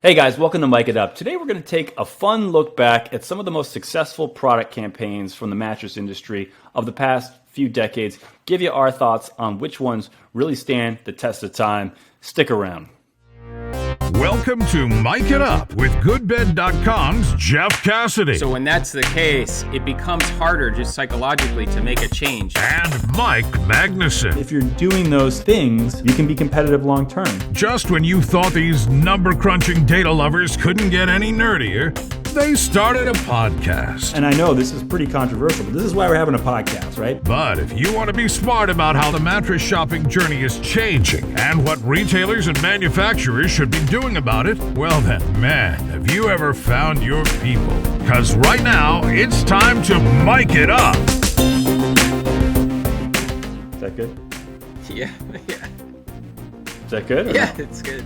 Hey guys, welcome to Mic It Up. Today we're going to take a fun look back at some of the most successful product campaigns from the mattress industry of the past few decades, give you our thoughts on which ones really stand the test of time. Stick around. Welcome to Mic It Up with GoodBed.com's Jeff Cassidy. So when that's the case, it becomes harder just psychologically to make a change. And Mike Magnuson. If you're doing those things, you can be competitive long term. Just when you thought these number-crunching data lovers couldn't get any nerdier, they started a podcast. And I know this is pretty controversial, but this is why we're having a podcast, right? But if you want to be smart about how the mattress shopping journey is changing and what retailers and manufacturers should be doing about it, well then, man, have you ever found your people? Because right now, it's time to mic it up. Is that good? Yeah. Is that good? Yeah, it's good.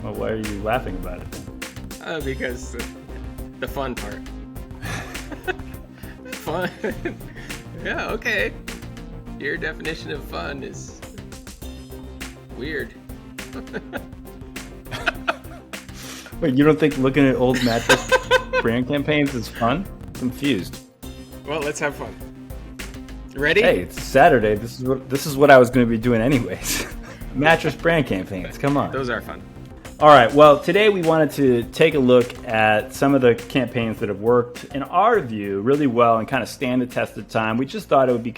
Well, why are you laughing about it then? Because the fun part. Fun. Yeah, okay. Your definition of fun is weird. Wait, you don't think looking at old mattress brand campaigns is fun? Confused. Well, let's have fun. Ready? Hey, it's Saturday. This is what I was going to be doing anyways. Mattress brand campaigns. Come on. Those are fun. All right. Well, today we wanted to take a look at some of the campaigns that have worked, in our view, really well and kind of stand the test of time. We just thought it would be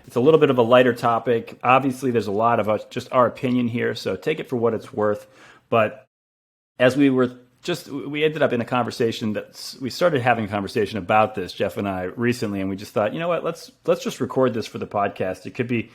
it's a little bit of a lighter topic. Obviously, there's a lot of just our opinion here, so take it for what it's worth. But as we ended up in a conversation we started having a conversation about this, Jeff and I, recently, and we just thought, you know what, let's just record this for the podcast. It could be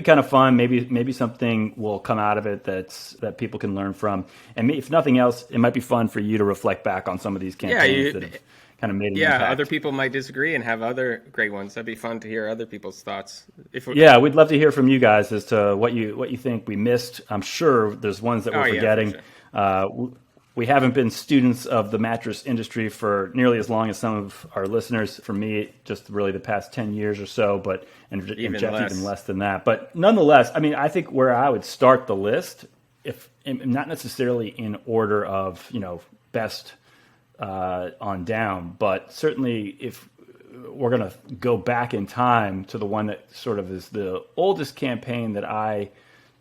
kind of fun. Maybe something will come out of it that people can learn from. And if nothing else, it might be fun for you to reflect back on some of these campaigns that have kind of made an impact. Other people might disagree and have other great ones. That'd be fun to hear other people's thoughts. We'd love to hear from you guys as to what you think we missed. I'm sure there's ones that we're forgetting. For sure. We haven't been students of the mattress industry for nearly as long as some of our listeners. For me, just really the past 10 years or so, and Jeff even less than that. But nonetheless, I mean, I think where I would start the list, if not necessarily in order of best on down, but certainly if we're going to go back in time to the one that sort of is the oldest campaign that I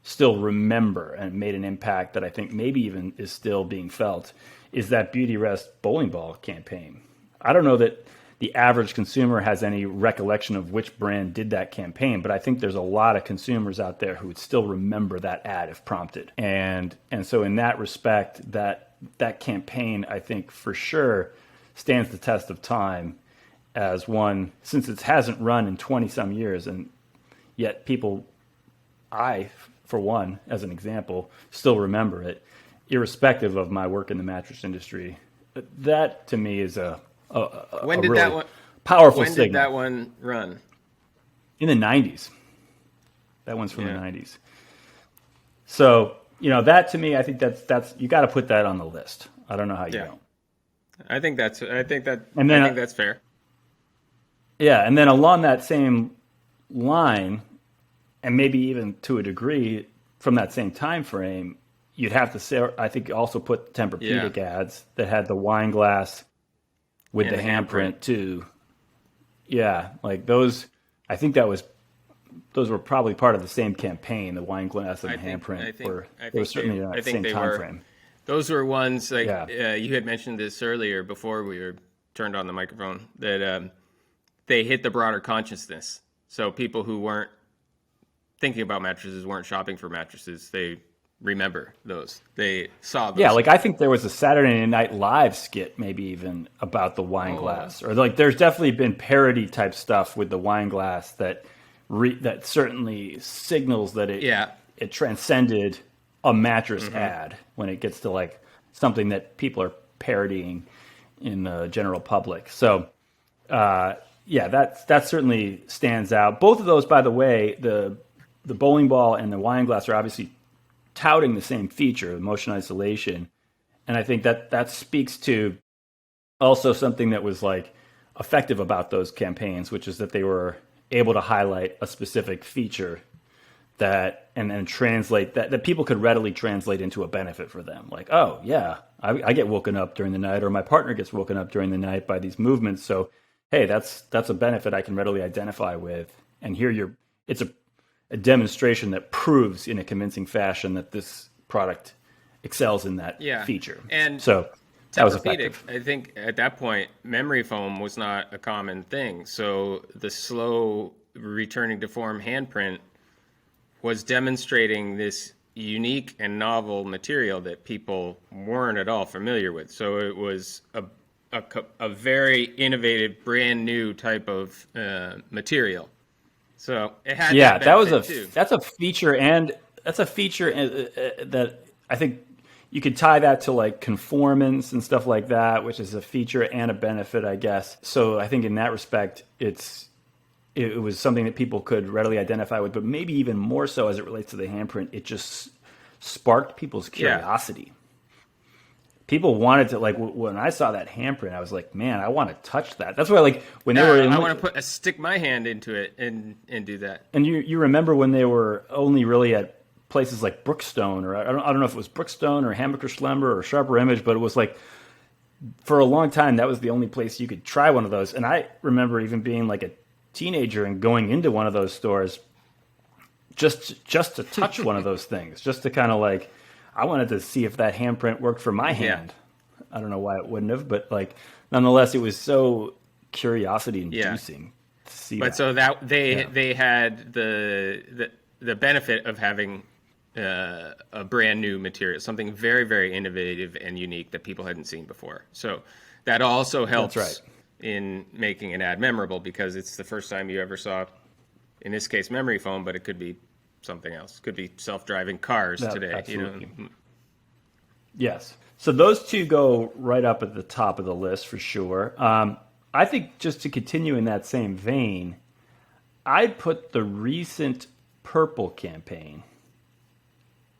still remember and made an impact that I think maybe even is still being felt, is that Beauty Rest bowling ball campaign. I don't know that the average consumer has any recollection of which brand did that campaign, but I think there's a lot of consumers out there who would still remember that ad if prompted. And so in that respect, that campaign, I think for sure stands the test of time as one, since it hasn't run in 20 some years, and yet for one, as an example, still remember it, irrespective of my work in the mattress industry. That, to me, is a really powerful signal. When did that one run? In the 90s. That one's from the 90s. So, that to me, I think that's you got to put that on the list. I don't know how you don't. I think that's fair. Yeah, and then along that same line, and maybe even to a degree from that same time frame, you'd have to say, I think, also put tempur-pedic ads that had the wine glass with and the handprint too. Yeah, like those. I think those were probably part of the same campaign. The wine glass and the handprint they were certainly in that same time frame. Those were ones you had mentioned this earlier before we were turned on the microphone, that they hit the broader consciousness. So people who weren't thinking about mattresses, weren't shopping for mattresses, they remember those. They saw those. Yeah, like I think there was a Saturday Night Live skit maybe even about the wine glass. Or like there's definitely been parody type stuff with the wine glass that certainly signals that it transcended a mattress ad when it gets to like something that people are parodying in the general public. So that certainly stands out. Both of those, by the way, the bowling ball and the wine glass are obviously touting the same feature, motion isolation. And I think that speaks to also something that was like effective about those campaigns, which is that they were able to highlight a specific feature and then translate that people could readily translate into a benefit for them. Like, oh yeah, I get woken up during the night, or my partner gets woken up during the night by these movements. So, hey, that's a benefit I can readily identify with. And here it's a demonstration that proves in a convincing fashion that this product excels in that feature. And so that was effective. I think at that point, memory foam was not a common thing. So the slow returning to form handprint was demonstrating this unique and novel material that people weren't at all familiar with. So it was a very innovative, brand new type of material. So it had that's a feature that I think you could tie that to like conformance and stuff like that, which is a feature and a benefit, I guess. So I think in that respect, it was something that people could readily identify with, but maybe even more so as it relates to the handprint, it just sparked people's curiosity. Yeah. People wanted to, like, when I saw that handprint, I was like, man, I want to touch that. That's why, like, when they were... I want to stick my hand into it and do that. And you remember when they were only really at places like Brookstone, or I don't know if it was Brookstone or Hammacher Schlemmer or Sharper Image, but it was like, for a long time, that was the only place you could try one of those. And I remember even being like a teenager and going into one of those stores just to touch one of those things, just to kind of like, I wanted to see if that handprint worked for my hand. Yeah. I don't know why it wouldn't have, but like, nonetheless, it was so curiosity inducing to see. But so that they had the benefit of having a brand new material, something very, very innovative and unique that people hadn't seen before. So that also helps in making an ad memorable, because it's the first time you ever saw, in this case, memory foam, but it could be something else. It could be self-driving cars today. Absolutely. You know? Yes. So those two go right up at the top of the list for sure. I think just to continue in that same vein, I'd put the recent Purple campaign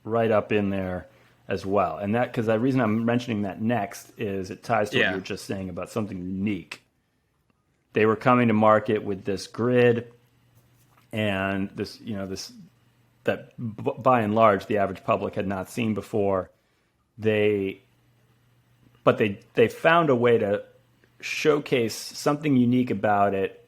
right up in there as well. And that, because the reason I'm mentioning that next is it ties to what you were just saying about something unique. They were coming to market with this grid and this, that by and large the average public had not seen before. They found a way to showcase something unique about it,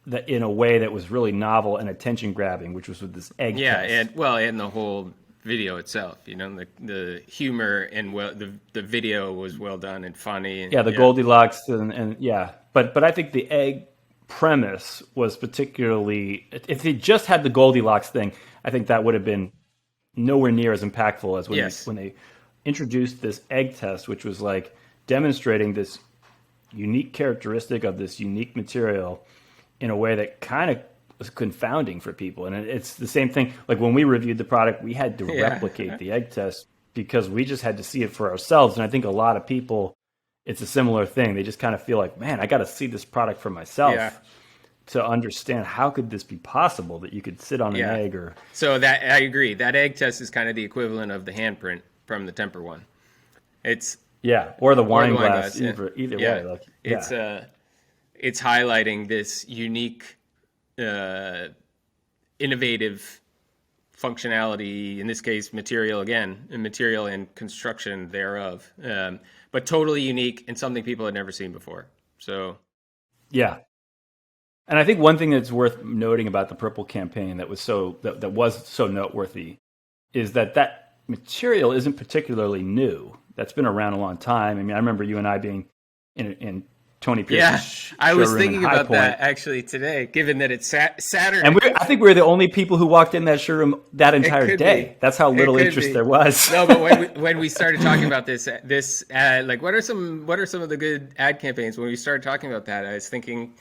that in a way that was really novel and attention grabbing, which was with this egg test. and the whole video itself, the humor and the video was well done and funny. And, Goldilocks and but I think the egg premise was particularly, if they just had the Goldilocks thing, I think that would have been nowhere near as impactful as when they introduced this egg test, which was like demonstrating this unique characteristic of this unique material in a way that kind of was confounding for people. And it's the same thing. Like when we reviewed the product, we had to replicate the egg test because we just had to see it for ourselves. And I think a lot of people, it's a similar thing. They just kind of feel like, man, I got to see this product for myself to understand how could this be possible that you could sit on an egg or... So that I agree. That egg test is kind of the equivalent of the handprint from the Tempur one. It's... Yeah, or the wine glass, either way. Like, It's highlighting this unique, innovative functionality, in this case, material and construction thereof, but totally unique and something people had never seen before. So, yeah. And I think one thing that's worth noting about the Purple campaign that was so noteworthy is that material isn't particularly new. That's been around a long time. I mean, I remember you and I being in Tony Pierce's I was thinking about that actually today, given that it's Saturday. And I think we were the only people who walked in that showroom that entire day. That's how little interest there was. No, but when we started talking about this ad, like what are some of the good ad campaigns? When we started talking about that, I was thinking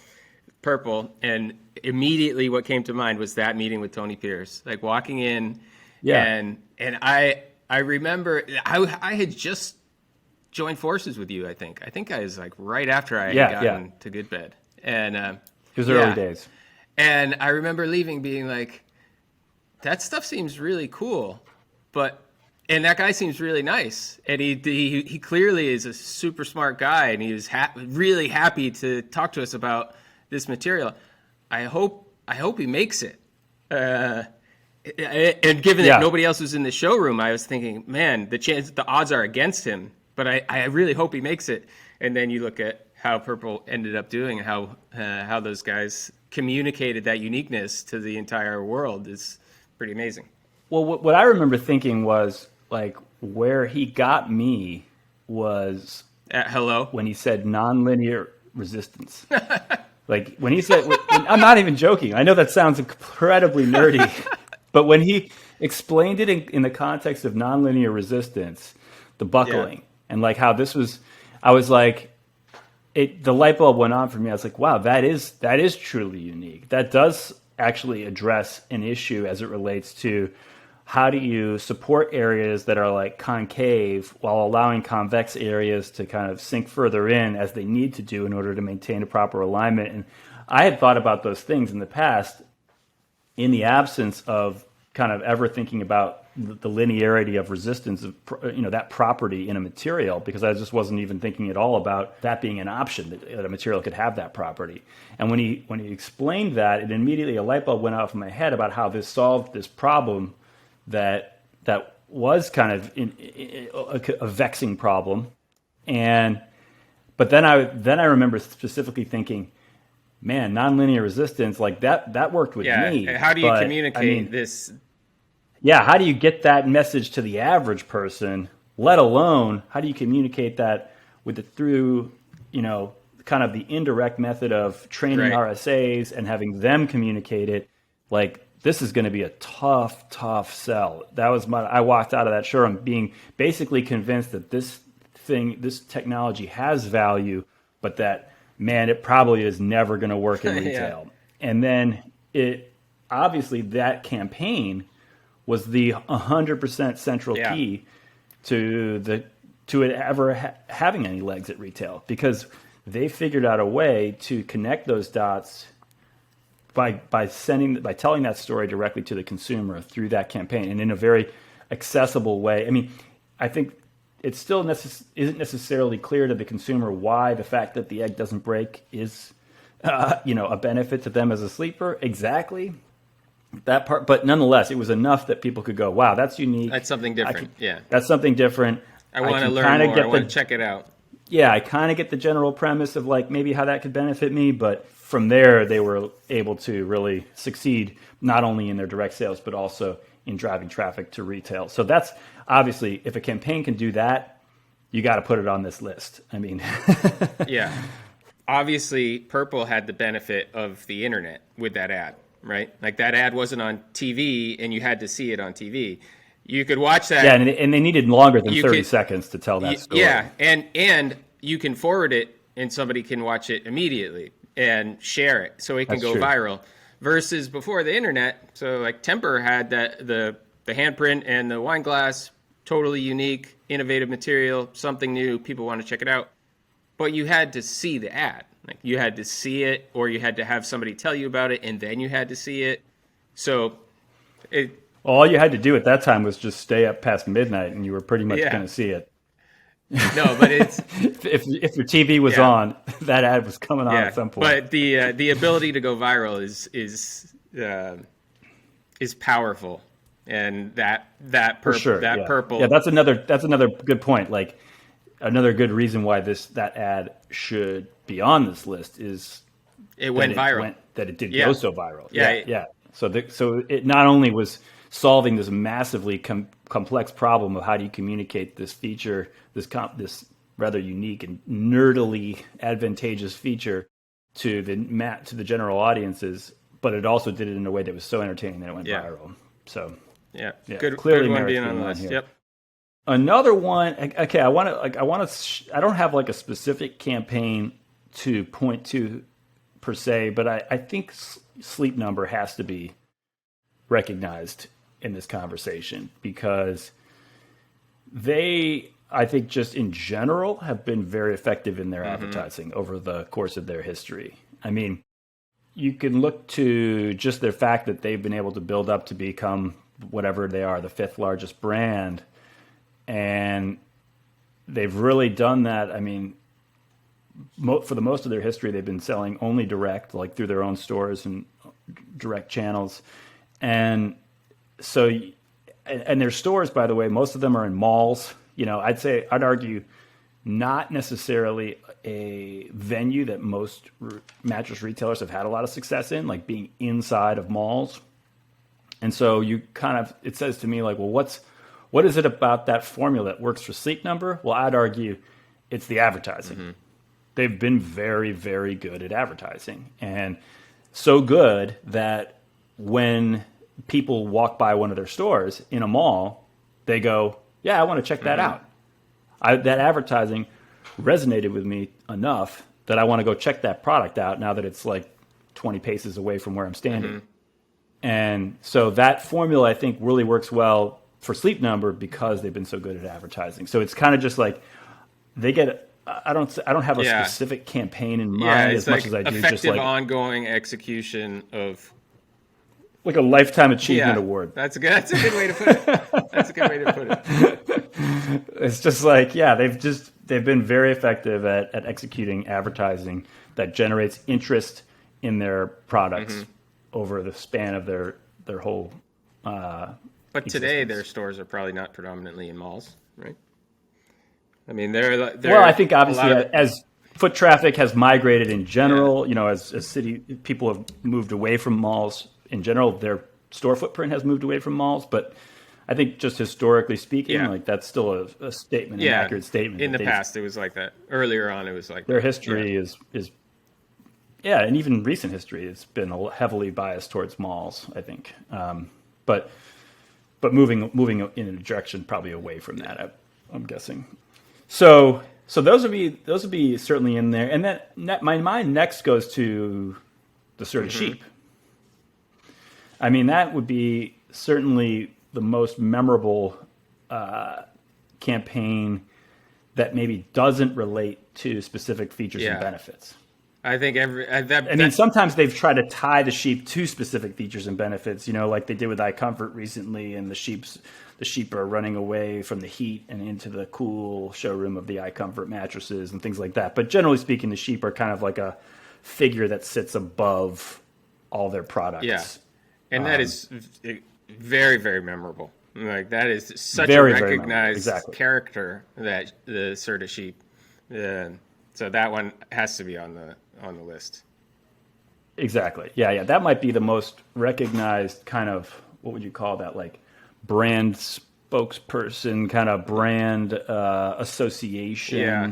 Purple, and immediately what came to mind was that meeting with Tony Pierce, like walking in, and I remember I had just joined forces with you. I think I was like right after I had gotten to Good Bed, and it was early days. And I remember leaving, being like, "That stuff seems really cool," and that guy seems really nice, and he clearly is a super smart guy, and he was really happy to talk to us about this material. I hope he makes it. And given that nobody else was in the showroom, I was thinking, man, the odds are against him. but I really hope he makes it. And then you look at how Purple ended up doing, how those guys communicated that uniqueness to the entire world is pretty amazing. Well, what I remember thinking was, like, where he got me was hello when he said nonlinear resistance. Like when he said, I'm not even joking. I know that sounds incredibly nerdy, but when he explained it in the context of nonlinear resistance, the buckling, and like how this was, I was like, the light bulb went on for me. I was like, wow, that is truly unique. That does actually address an issue as it relates to how do you support areas that are like concave while allowing convex areas to kind of sink further in as they need to do in order to maintain a proper alignment. And I had thought about those things in the past in the absence of kind of ever thinking about the linearity of resistance of, that property in a material, because I just wasn't even thinking at all about that being an option, that a material could have that property. And when he explained that, it immediately a light bulb went off in my head about how this solved this problem that was kind of a vexing problem. But then I remember specifically thinking, man, nonlinear resistance, like that worked with me. How do you communicate this? Yeah, how do you get that message to the average person, let alone how do you communicate that through, kind of the indirect method of training RSAs and having them communicate it? Like, this is going to be a tough sell. That was I walked out of that showroom being basically convinced that this technology has value, but that, man, it probably is never going to work in retail. And then obviously that campaign was the 100% central key to it ever having any legs at retail, because they figured out a way to connect those dots by telling that story directly to the consumer through that campaign, and in a very accessible way. I mean, I think it still isn't necessarily clear to the consumer why the fact that the egg doesn't break is a benefit to them as a sleeper exactly. That part, but nonetheless, it was enough that people could go, wow, that's unique. That's something different. That's something different. I want to learn more. I want to check it out. Yeah, I kind of get the general premise of like maybe how that could benefit me, but from there they were able to really succeed not only in their direct sales but also in driving traffic to retail. So that's obviously, if a campaign can do that, you got to put it on this list. I mean, yeah. Obviously, Purple had the benefit of the internet with that ad, right? Like that ad wasn't on TV and you had to see it on TV. You could watch that. Yeah, and they needed longer than 30 seconds to tell that story. Yeah, and you can forward it and somebody can watch it immediately and share it so it can go viral. Versus before the internet, so like Tempur had the handprint and the wine glass, totally unique, innovative material, something new, people want to check it out. But you had to see the ad. Like you had to see it, or you had to have somebody tell you about it, and then you had to see it. So all you had to do at that time was just stay up past midnight, and you were pretty much going to see it. No, but it's if your TV was on, that ad was coming on at some point. But the ability to go viral is powerful, and that purple. Yeah, that's another good point. Like another good reason why that ad should be on this list is it went viral. That it did go so viral. Yeah. So it not only was solving this massively complex problem of how do you communicate this feature, this rather unique and nerdily advantageous feature to the general audiences, but it also did it in a way that was so entertaining that it went viral. So good one being on the list. Yep. Another one. Okay, I don't have like a specific campaign to point to per se, but I think Sleep Number has to be recognized in this conversation because they, I think just in general, have been very effective in their advertising over the course of their history. I mean, you can look to just their fact that they've been able to build up to become whatever they are, the 5th largest brand. And they've really done that. I mean, for the most of their history, they've been selling only direct, like through their own stores and direct channels. And so, and their stores, by the way, most of them are in malls. I'd argue not necessarily a venue that most mattress retailers have had a lot of success in, like being inside of malls. And so it says to me like, well, what is it about that formula that works for Sleep Number? Well, I'd argue it's the advertising. Mm-hmm. They've been very, very good at advertising, and so good that when people walk by one of their stores in a mall, they go, yeah, I want to check that out. That advertising resonated with me enough that I want to go check that product out now that it's like 20 paces away from where I'm standing. Mm-hmm. And so that formula, I think, really works well for Sleep Number because they've been so good at advertising. So it's kind of just like they get. I don't have a specific campaign in mind as much as I do effective just like ongoing execution of like a lifetime achievement award. That's a good way to put it. That's a good way to put it. It's just like, they've been very effective at executing advertising that generates interest in their products over the span of their whole But existence. Today their stores are probably not predominantly in malls, right? I mean, they're well, I think obviously as foot traffic has migrated in general, as city people have moved away from malls in general, their store footprint has moved away from malls. But I think just historically speaking, like that's still a statement, an accurate statement. In the past, it was like that. Earlier on, it was like their history is and even recent history, it's been heavily biased towards malls, I think. But moving in a direction probably away from that, I'm guessing. So those would be certainly in there, and then my mind next goes to the Serta sheep. I mean, that would be certainly the most memorable campaign that maybe doesn't relate to specific features and benefits. I think sometimes they've tried to tie the sheep to specific features and benefits, like they did with iComfort recently, and the sheep are running away from the heat and into the cool showroom of the iComfort mattresses and things like that. But generally speaking, the sheep are kind of like a figure that sits above all their products. Yeah, and that is very, very memorable. Like that is such a recognized character, that the Serta sheep. So that one has to be on the list. Exactly. Yeah. That might be the most recognized kind of, what would you call that? Like brand spokesperson, kind of brand association. Yeah.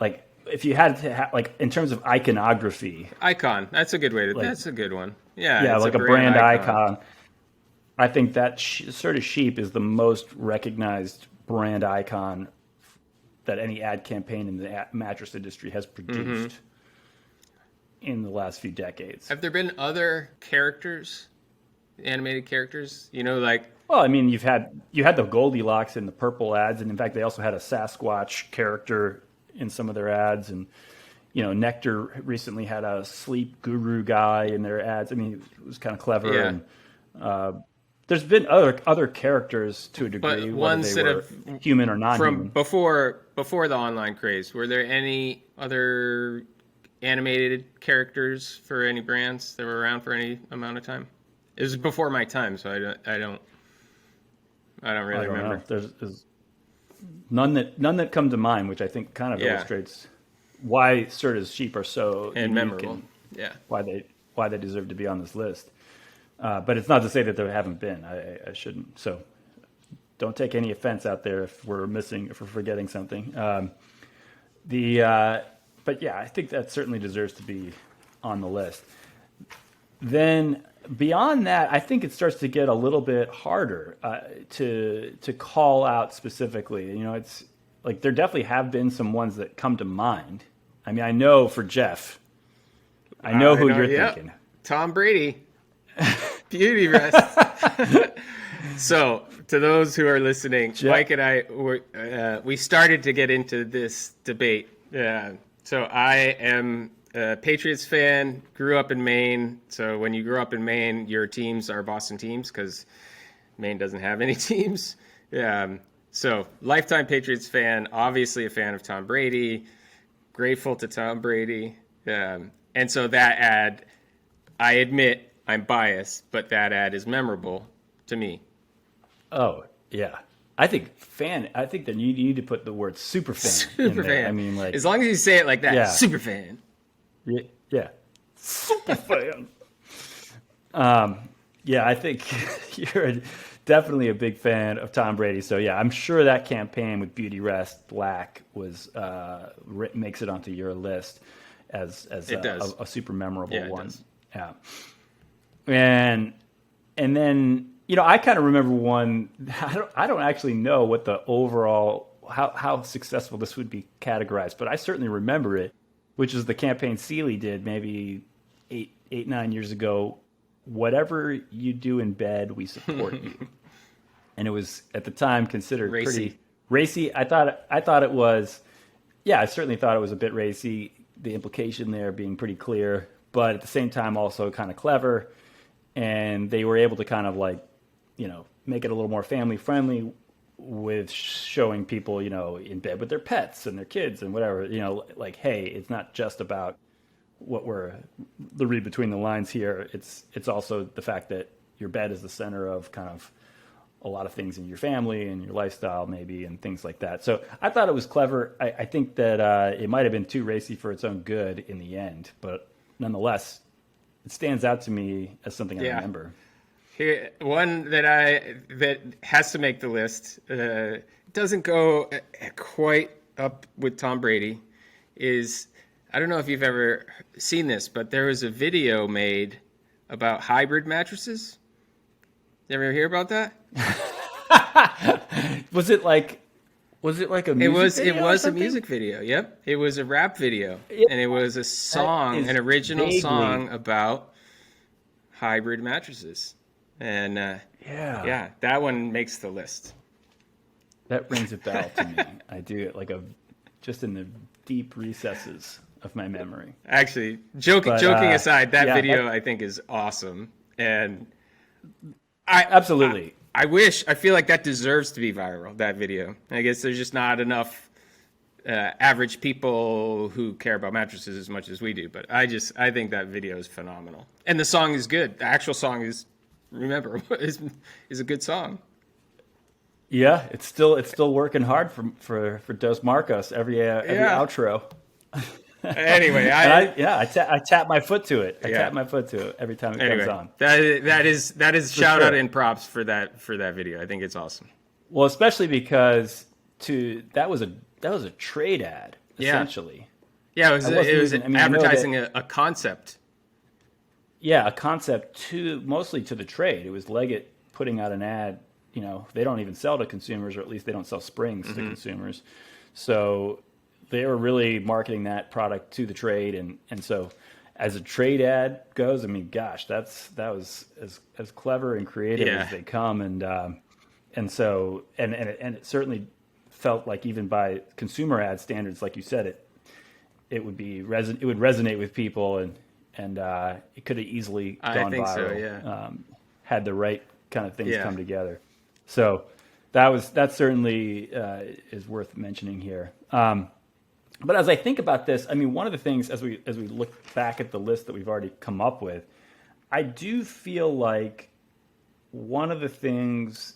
Like if you had to have, like in terms of iconography. Icon. That's a good way to. That's a good one. Yeah. Yeah, like a brand icon. I think that Serta sheep is the most recognized brand icon that any ad campaign in the mattress industry has produced in the last few decades. Have there been other characters, animated characters? Like. Well, I mean, you had the Goldilocks in the purple ads, and in fact, they also had a Sasquatch character in some of their ads, and Nectar recently had a sleep guru guy in their ads. I mean, it was kind of clever. Yeah. And, there's been other characters to a degree, but ones that were human or non-human. From before the online craze, were there any other animated characters for any brands that were around for any amount of time? It was before my time, so I don't really remember. Know. There's none that come to mind, which I think kind of illustrates why Serta's sheep are so and memorable. And why they deserve to be on this list. But it's not to say that there haven't been. I shouldn't. So don't take any offense out there if we're forgetting something. But yeah, I think that certainly deserves to be on the list. Then beyond that, I think it starts to get a little bit harder to call out specifically. It's like there definitely have been some ones that come to mind. I mean, I know for Jeff, I know who you're thinking. Tom Brady. Beauty rest. So, to those who are listening, Jeff. Mike and I, we started to get into this debate. So, I am a Patriots fan, grew up in Maine. So, when you grew up in Maine, your teams are Boston teams because Maine doesn't have any teams. So, lifetime Patriots fan, obviously a fan of Tom Brady, grateful to Tom Brady. And so, that ad, I admit, I'm biased, but that ad is memorable to me. Oh, yeah. I think that you need to put the word super fan in there. I mean, like, as long as you say it like that, super fan. Yeah. Super fan. Yeah, I think you're definitely a big fan of Tom Brady. So yeah, I'm sure that campaign with Beauty Rest Black was makes it onto your list as a super memorable one. Does. Yeah. And then, you know, I kind of remember one. I don't actually know what the overall how successful this would be categorized, but I certainly remember it, which is the campaign Seeley did maybe 9 years ago. Whatever you do in bed, we support you. And it was at the time considered pretty racy. I thought it was, yeah, I certainly thought it was a bit racy. The implication there being pretty clear, but at the same time also kind of clever. And they were able to kind of like, you know, make it a little more family friendly with showing people, you know, in bed with their pets and their kids and whatever, you know, like, hey, it's not just about what we're the read between the lines here. It's also the fact that your bed is the center of kind of a lot of things in your family and your lifestyle maybe and things like that. So I thought it was clever. I think that it might have been too racy for its own good in the end, but nonetheless, it stands out to me as something I remember. Here, one that has to make the list, doesn't go quite up with Tom Brady, is, I don't know if you've ever seen this, but there was a video made about hybrid mattresses. You ever hear about that? Was it like a music video? It was a music video. Yep. It was a rap video. And it was a song, an original song about hybrid mattresses. And yeah, that one makes the list. That rings a bell to me. I do it like just in the deep recesses of my memory. Actually, joking aside, that video I think is awesome. And absolutely. I feel like that deserves to be viral, that video. I guess there's just not enough average people who care about mattresses as much as we do. But I think that video is phenomenal. And the song is good. The actual song is a good song. Yeah, it's still working hard for Dos Marcos every outro. Anyway, I tap my foot to it. I tap my foot to it every time it comes on. That is shout out and props for that video. I think it's awesome. Well, especially because that was a trade ad essentially. Yeah, it was advertising a concept. Yeah, a concept mostly to the trade. It was Leggett putting out an ad. You know, they don't even sell to consumers, or at least they don't sell springs to consumers. So they were really marketing that product to the trade, and so as a trade ad goes, I mean, gosh, that was as clever and creative as they come, and so it certainly felt like, even by consumer ad standards, like you said, it would resonate with people, and it could have easily gone viral. So, yeah. Had the right kind of things come together. So that certainly is worth mentioning here. But as I think about this, I mean, one of the things as we look back at the list that we've already come up with, I do feel like one of the things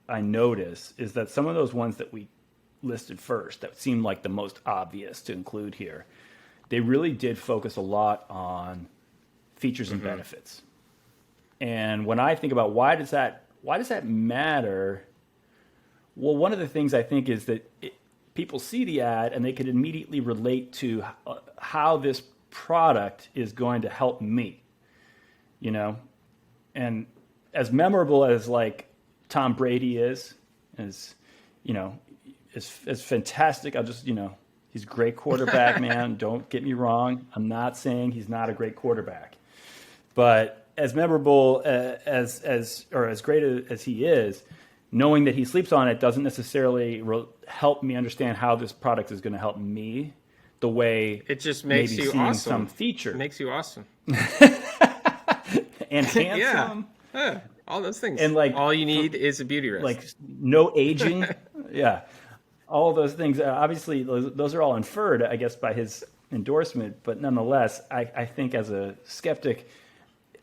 I notice is that some of those ones that we listed first that seemed like the most obvious to include here, they really did focus a lot on features and benefits. And when I think about why does that matter? Well, one of the things I think is that people see the ad and they could immediately relate to how this product is going to help me, you know? And as memorable as like Tom Brady is, as fantastic, he's a great quarterback, man. Don't get me wrong. I'm not saying he's not a great quarterback, but as memorable as great as he is, knowing that he sleeps on it doesn't necessarily help me understand how this product is going to help me the way it just makes you awesome. Some feature it makes you awesome and handsome. Yeah, all those things. And like all you need is a beauty rest. Like no aging. Yeah, all those things. Obviously, those are all inferred, I guess, by his endorsement. But nonetheless, I think as a skeptic,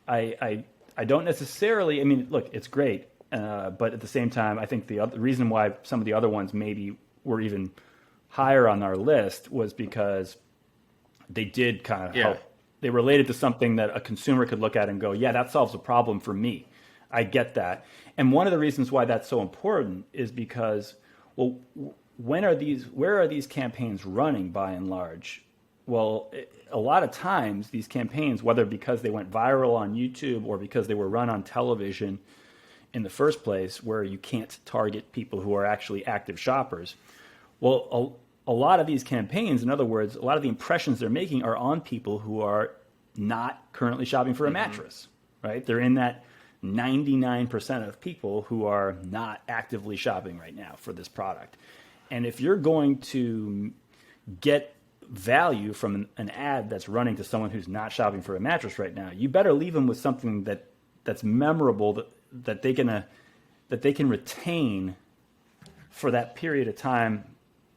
I don't necessarily. I mean, look, it's great. But at the same time, I think the reason why some of the other ones maybe were even higher on our list was because they did kind of help. They related to something that a consumer could look at and go, yeah, that solves a problem for me. I get that. And one of the reasons why that's so important is because, well, where are these campaigns running by and large? Well, a lot of times these campaigns, whether because they went viral on YouTube or because they were run on television in the first place, where you can't target people who are actually active shoppers. Well, a lot of these campaigns, in other words, a lot of the impressions they're making are on people who are not currently shopping for a mattress, right? They're in that 99% of people who are not actively shopping right now for this product. And if you're going to get value from an ad that's running to someone who's not shopping for a mattress right now, you better leave them with something that's memorable, that they can retain for that period of time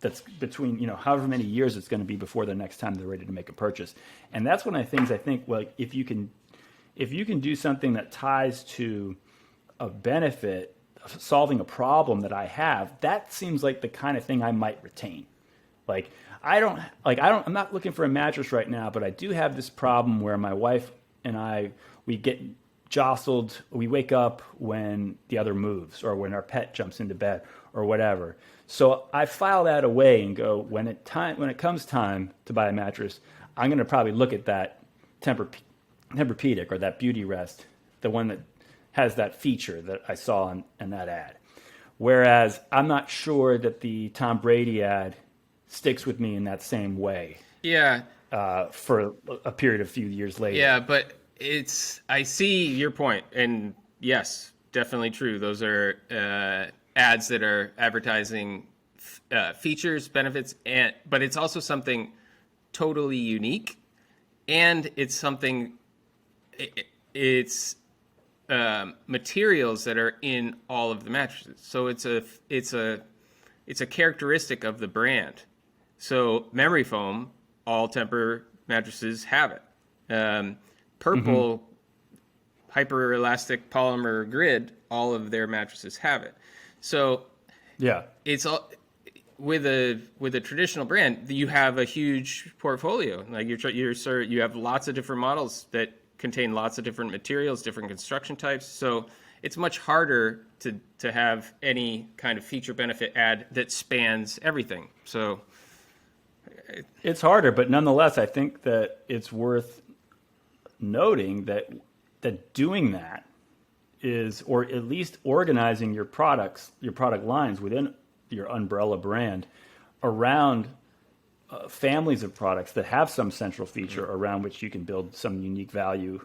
that's between, however many years it's going to be before the next time they're ready to make a purchase. And that's one of the things I think, well, if you can do something that ties to a benefit of solving a problem that I have, that seems like the kind of thing I might retain. I'm not looking for a mattress right now, but I do have this problem where my wife and we get jostled. We wake up when the other moves or when our pet jumps into bed or whatever. So I file that away and go, when it comes time to buy a mattress, I'm going to probably look at that tempur-pedic or that beauty rest, the one that has that feature that I saw in that ad. Whereas I'm not sure that the Tom Brady ad sticks with me in that same way. Yeah. For a period of few years later. Yeah, but I see your point, and yes, definitely true. Those are ads that are advertising features, benefits, but it's also something totally unique, and it's something. It's materials that are in all of the mattresses, so it's a characteristic of the brand. So memory foam, all Tempur mattresses have it. Purple hyper-elastic polymer grid, all of their mattresses have it. So yeah, it's all with a traditional brand. You have a huge portfolio. Like you have lots of different models that contain lots of different materials, different construction types. So it's much harder to have any kind of feature benefit ad that spans everything. So it's harder, but nonetheless, I think that it's worth noting that doing that is, or at least organizing your product lines within your umbrella brand around families of products that have some central feature around which you can build some unique value,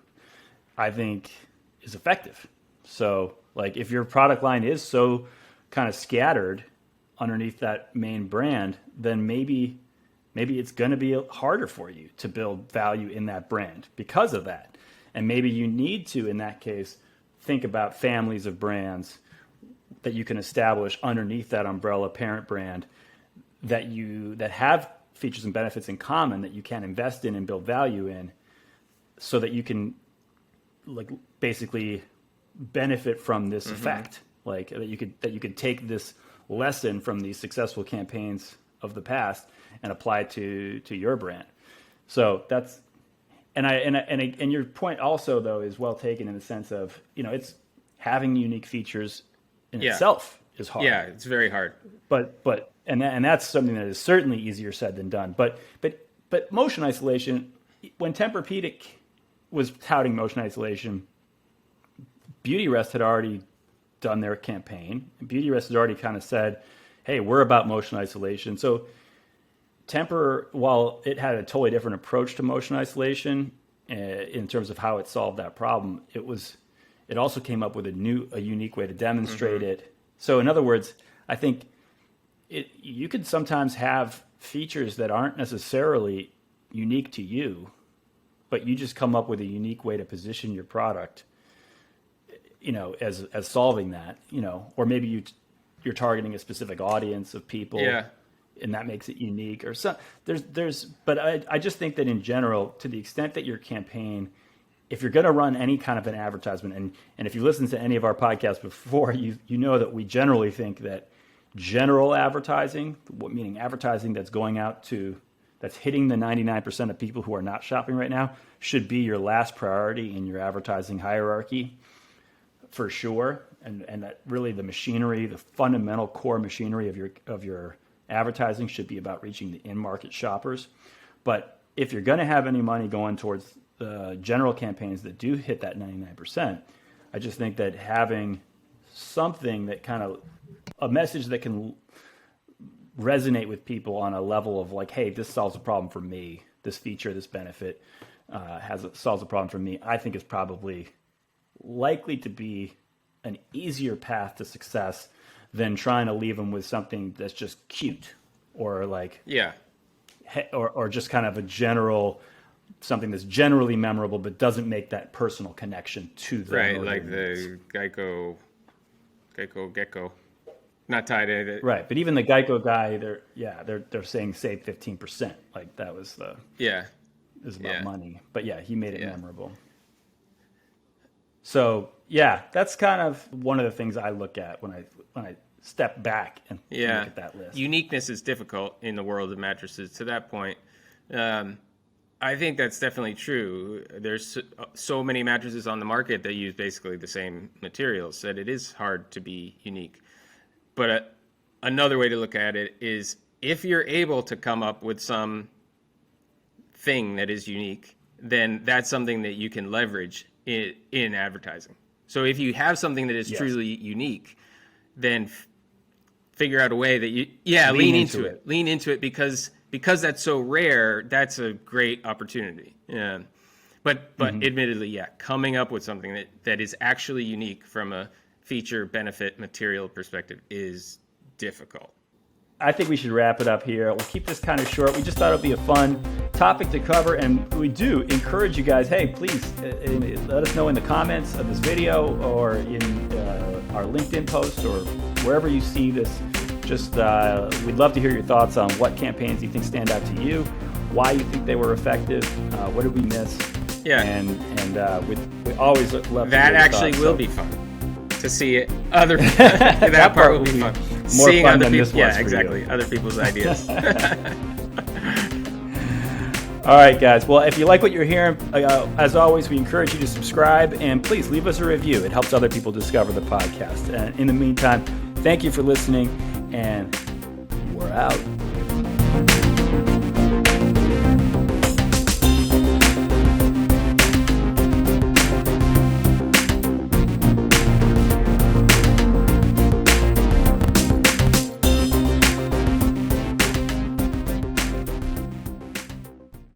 I think is effective. So like if your product line is so kind of scattered underneath that main brand, then maybe it's going to be harder for you to build value in that brand because of that. And maybe you need to, in that case, think about families of brands that you can establish underneath that umbrella parent brand that have features and benefits in common that you can invest in and build value in, so that you can like basically benefit from this effect. Like that you could take this lesson from these successful campaigns of the past and apply it to your brand. So that's and your point also though is well taken in the sense of, it's having unique features in itself is hard. Yeah, it's very hard. But that's something that is certainly easier said than done. But motion isolation, when Tempur-Pedic was touting motion isolation, Beauty Rest had already done their campaign. Beauty Rest had already kind of said, hey, we're about motion isolation. So Tempur, while it had a totally different approach to motion isolation in terms of how it solved that problem, it also came up with a unique way to demonstrate it. So in other words, I think you could sometimes have features that aren't necessarily unique to you, but you just come up with a unique way to position your product, as solving that, or maybe you're targeting a specific audience of people. Yeah. And that makes it unique, or so. But I just think that in general, to the extent that your campaign if you're going to run any kind of an advertisement, and if you listen to any of our podcasts before, you know that we generally think that general advertising, meaning advertising that's going out to, that's hitting the 99% of people who are not shopping right now, should be your last priority in your advertising hierarchy, for sure. And that really the machinery, the fundamental core machinery of your advertising should be about reaching the in-market shoppers. But if you're going to have any money going towards the general campaigns that do hit that 99%, I just think that having something that kind of, a message that can resonate with people on a level of like, hey, this solves a problem for me. This feature, this benefit solves a problem for me. I think is probably likely to be an easier path to success than trying to leave them with something that's just cute or like, or just kind of a general, something that's generally memorable but doesn't make that personal connection to them. Right, like the Geico Gecko. Not tied in it. Right, but even the Geico guy, they're saying save 15%. Like that was the is about money. But yeah, he made it memorable. So yeah, that's kind of one of the things I look at when I step back and look at that list. Uniqueness is difficult in the world of mattresses. To that point, I think that's definitely true. There's so many mattresses on the market that use basically the same materials that it is hard to be unique. But another way to look at it is if you're able to come up with some thing that is unique, then that's something that you can leverage in advertising. So if you have something that is truly unique, then figure out a way that you lean into it. Lean into it because that's so rare. That's a great opportunity. Yeah, but admittedly, coming up with something that is actually unique from a feature, benefit, material perspective is difficult. I think we should wrap it up here. We'll keep this kind of short. We just thought it'd be a fun topic to cover, and we do encourage you guys, hey, please let us know in the comments of this video or in our LinkedIn post or wherever you see this. Just we'd love to hear your thoughts on what campaigns you think stand out to you, why you think they were effective, what did we miss? Yeah, and we always love that. Actually, will be fun to see it. That part will be fun. More seeing fun other than people, this was exactly. Other people's ideas. All right, guys. Well, if you like what you're hearing, as always, we encourage you to subscribe and please leave us a review. It helps other people discover the podcast. And in the meantime, thank you for listening, and we're out.